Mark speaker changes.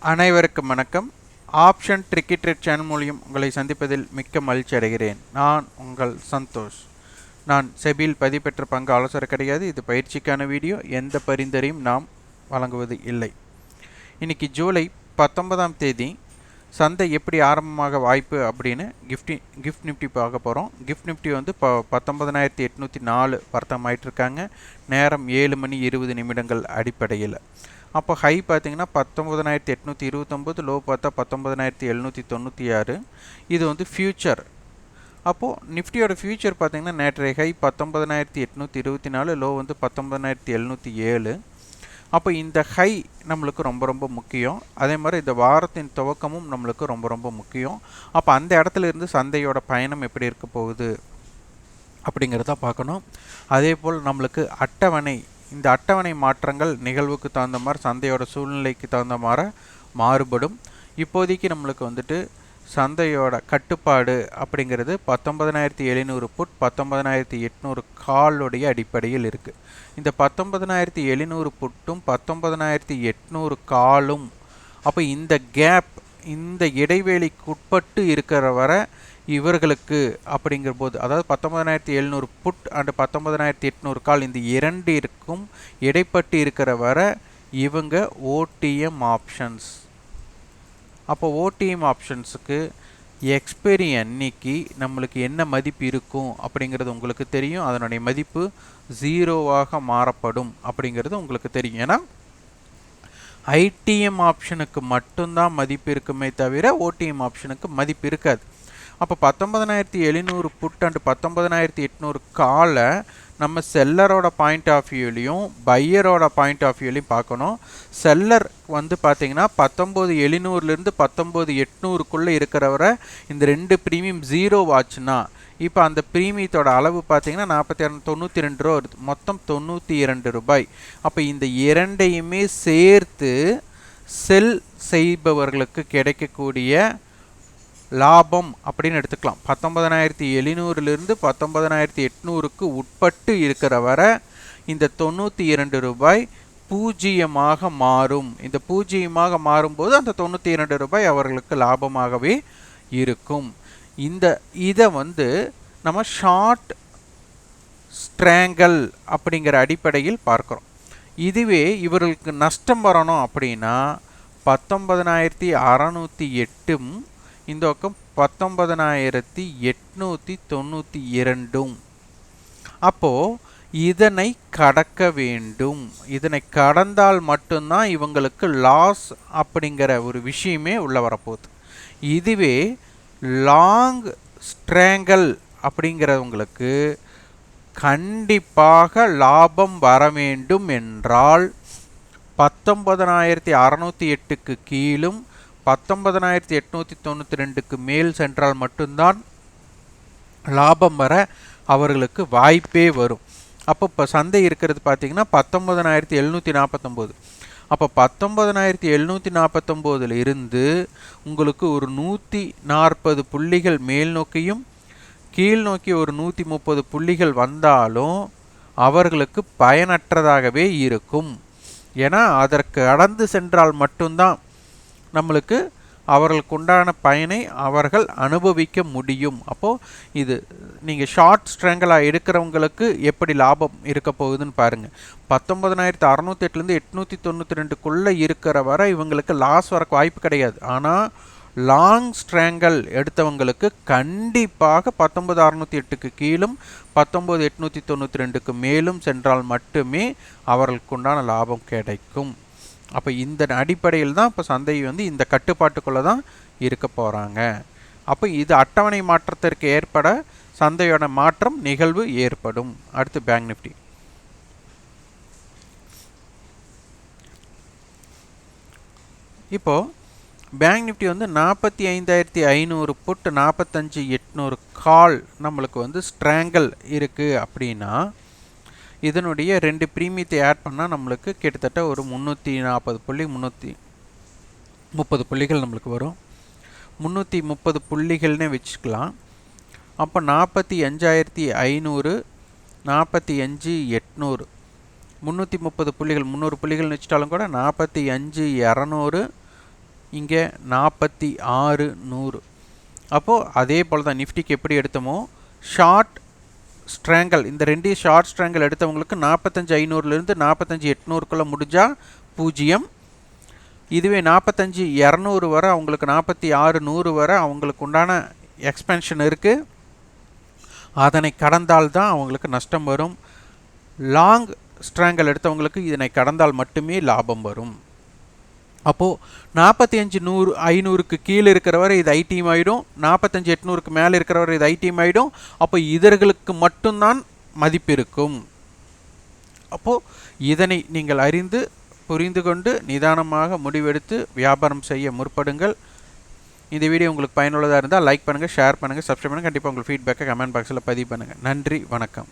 Speaker 1: அனைவருக்கும் வணக்கம். Option tricky trade channel மூலியம் உங்களை சந்திப்பதில் மிக்க மகிழ்ச்சி அடைகிறேன். நான் உங்கள் சந்தோஷ். நான் செபியில் பதிவு பெற்ற பங்கு ஆலோசனை கிடையாது. இது பயிற்சிக்கான வீடியோ. எந்த பரிந்துரையும் நாம் வழங்குவது இல்லை. இன்னைக்கு ஜூலை 19ஆம் தேதி சந்தை எப்படி ஆரம்பமாக வாய்ப்பு அப்படின்னு கிஃப்ட் நிஃப்டி பார்க்க போகிறோம். கிஃப்ட் நிஃப்டி வந்து 19,804 வர்த்தகம் இருக்காங்க. நேரம் 7:20 அடிப்படையில். அப்போ ஹை பார்த்தீங்கன்னா 19,829, லோ பார்த்தா 19,796. இது வந்து ஃபியூச்சர். அப்போது நிஃப்டியோட ஃபியூச்சர் பார்த்தீங்கன்னா நேற்றைய ஹை 19,824, லோ வந்து 19,707. அப்போ இந்த ஹை நம்மளுக்கு ரொம்ப முக்கியம். அதே மாதிரி இந்த வாரத்தின் துவக்கமும் நம்மளுக்கு ரொம்ப முக்கியம். அப்போ அந்த இடத்துல இருந்து சந்தையோட பயணம் எப்படி இருக்க போகுது அப்படிங்கிறத பார்க்கணும். அதே போல் நம்மளுக்கு அட்டவணை, இந்த அட்டவணை மாற்றங்கள் நிகழ்வுக்கு தகுந்த மாதிரி சந்தையோட சூழ்நிலைக்கு தகுந்த மாதிரி மாறுபடும். இப்போதைக்கு நம்மளுக்கு வந்துட்டு சந்தையோட கட்டுப்பாடு அப்படிங்கிறது 19,700 புட் 19,800 காலுடைய அடிப்படையில் இருக்குது. இந்த 19,700 புட்டும் 19,800 காலும், அப்போ இந்த கேப், இந்த இடைவெளிக்குட்பட்டு இருக்கிற வரை இவர்களுக்கு அப்படிங்கிற போது, அதாவது 19,700 புட் அண்ட் 19,800 கால், இந்த இரண்டிற்கும் இடைப்பட்டு இருக்கிற வரை இவங்க ஓடிஎம் ஆப்ஷன்ஸ். அப்போ ஓடிஎம் ஆப்ஷன்ஸுக்கு எக்ஸ்பைரி அன்னைக்கு நம்மளுக்கு என்ன மதிப்பு இருக்கும் அப்படிங்கிறது உங்களுக்கு தெரியும். அதனுடைய மதிப்பு 0வாக மாறப்படும் அப்படிங்கிறது உங்களுக்கு தெரியும். ஏன்னா ஐடிஎம் ஆப்ஷனுக்கு மட்டும்தான் மதிப்பு இருக்குமே தவிர ஓடிஎம் ஆப்ஷனுக்கு மதிப்பு இருக்காது. அப்போ 19,700 புட் அண்ட் 19,800 காலை நம்ம செல்லரோட பாயிண்ட் ஆஃப் வியூலையும் பையரோட பாயிண்ட் ஆஃப் வியூலையும் பார்க்கணும். செல்லர் வந்து பார்த்தீங்கன்னா 19,700லேருந்து 19,800க்குள்ளே இருக்கிறவரை இந்த ரெண்டு ப்ரீமியம் 0 ஆச்சுன்னா, இப்போ அந்த ப்ரீமியத்தோட அளவு பார்த்தீங்கன்னா 4,292 ரூபா வருது. மொத்தம் 92 ரூபாய். அப்போ இந்த இரண்டையுமே சேர்த்து செல் செய்பவர்களுக்கு கிடைக்கக்கூடிய லாபம் அப்படின்னு எடுத்துக்கலாம். 19,700லிருந்து 19,800க்கு உட்பட்டு இருக்கிற வரை இந்த 92 ரூபாய் பூஜ்ஜியமாக மாறும். இந்த பூஜ்ஜியமாக மாறும்போது அந்த 92 ரூபாய் அவர்களுக்கு லாபமாகவே இருக்கும். இதை வந்து நம்ம ஷார்ட் ஸ்ட்ராங்கல் அப்படிங்கிற அடிப்படையில் பார்க்குறோம். இதுவே இவர்களுக்கு நஷ்டம் வரணும் அப்படின்னா 19,608ம் இந்த பக்கம் 19,892. அப்போது இதனை கடக்க வேண்டும். இதனை கடந்தால் மட்டும்தான் இவங்களுக்கு லாஸ் அப்படிங்கிற ஒரு விஷயமே உள்ள வரப்போகுது. இதுவே லாங் ஸ்ட்ராங்கல் அப்படிங்கிறவங்களுக்கு கண்டிப்பாக லாபம் வர வேண்டும் என்றால் 19,608க்கு கீழும் 19,892க்கு மேல் சென்றால் மட்டும்தான் லாபம் வர அவர்களுக்கு வாய்ப்பே வரும். அப்போ இப்போ சந்தை இருக்கிறது பார்த்தீங்கன்னா 19,749. அப்போ 19,749 இருந்து உங்களுக்கு ஒரு 140 புள்ளிகள் மேல் நோக்கியும் கீழ் நோக்கி ஒரு 130 புள்ளிகள் வந்தாலும் அவர்களுக்கு பயனற்றதாகவே இருக்கும். ஏன்னா அதற்கு கடந்து சென்றால் மட்டும்தான் நம்மளுக்கு அவர்களுக்கு உண்டான பயனை அவர்கள் அனுபவிக்க முடியும். அப்போது இது நீங்கள் ஷார்ட் ஸ்ட்ராங்கலாக எடுக்கிறவங்களுக்கு எப்படி லாபம் இருக்க போகுதுன்னு பாருங்கள். 19,608லேருந்து 892க்குள்ளே இருக்கிற வரை இவங்களுக்கு லாஸ் வர வாய்ப்பு கிடையாது. ஆனால் லாங் ஸ்ட்ராங்கல் எடுத்தவங்களுக்கு கண்டிப்பாக 19,608க்கு கீழும் 19,892க்கு மேலும் சென்றால் மட்டுமே அவர்களுக்கு உண்டான லாபம் கிடைக்கும். அப்போ இந்த அடிப்படையில் தான் இப்போ சந்தை வந்து இந்த கட்டுப்பாட்டுக்குள்ளே தான் இருக்க போகிறாங்க. அப்போ இது அட்டவணை மாற்றத்திற்கு ஏற்பட சந்தையோட மாற்றம் நிகழ்வு ஏற்படும். அடுத்து பேங்க் நிஃப்டி. இப்போது பேங்க் நிஃப்டி வந்து 45,500 புட் 45,800 கால் நம்மளுக்கு வந்து ஸ்ட்ராங்கல் இருக்குது அப்படின்னா இதனுடைய ரெண்டு ப்ரீமியத்தை ஆட் பண்ணால் நம்மளுக்கு கிட்டத்தட்ட ஒரு 340 புள்ளி 330 புள்ளிகள் நம்மளுக்கு வரும். 330 புள்ளிகள்னே வச்சுக்கலாம். அப்போ 45,500 45,800 330 புள்ளிகள் 300 புள்ளிகள்னு வச்சுட்டாலும் கூட 45,200 இங்கே 46,100. அப்போது அதே போல் தான் நிஃப்டிக்கு எப்படி எடுத்தோமோ ஷார்ட் ஸ்ட்ராங்கல், இந்த ரெண்டு ஷார்ட் ஸ்ட்ராங்கல் எடுத்தவங்களுக்கு 45,500லேருந்து 45,800க்குள்ளே முடிஞ்சால் 0. இதுவே 45,200 வரை அவங்களுக்கு 46,100 வரை அவங்களுக்கு உண்டான எக்ஸ்பென்ஷன் இருக்குது. அதனை கடந்தால் தான் அவங்களுக்கு நஷ்டம் வரும். லாங் ஸ்ட்ராங்கல் எடுத்தவங்களுக்கு இதனை கடந்தால் மட்டுமே லாபம் வரும். அப்போது 45,500க்கு கீழே இருக்கிறவரை இது ஐடிஎம் ஆகிடும், 45,800க்கு மேலே இருக்கிறவரை இது ஐடிஎம் ஆகிடும். அப்போ இதர்களுக்கு மட்டும்தான் மதிப்பு இருக்கும். அப்போது இதனை நீங்கள் அறிந்து புரிந்து கொண்டு நிதானமாக முடிவெடுத்து வியாபாரம் செய்ய முற்படுங்கள். இந்த வீடியோ உங்களுக்கு பயனுள்ளதாக இருந்தால் லைக் பண்ணுங்கள், ஷேர் பண்ணுங்கள், சப்ஸ்கிரைப் பண்ணுங்கள். கண்டிப்பாக உங்கள் ஃபீட்பேக்கை கமெண்ட் பாக்ஸில் பதிவு பண்ணுங்கள். நன்றி, வணக்கம்.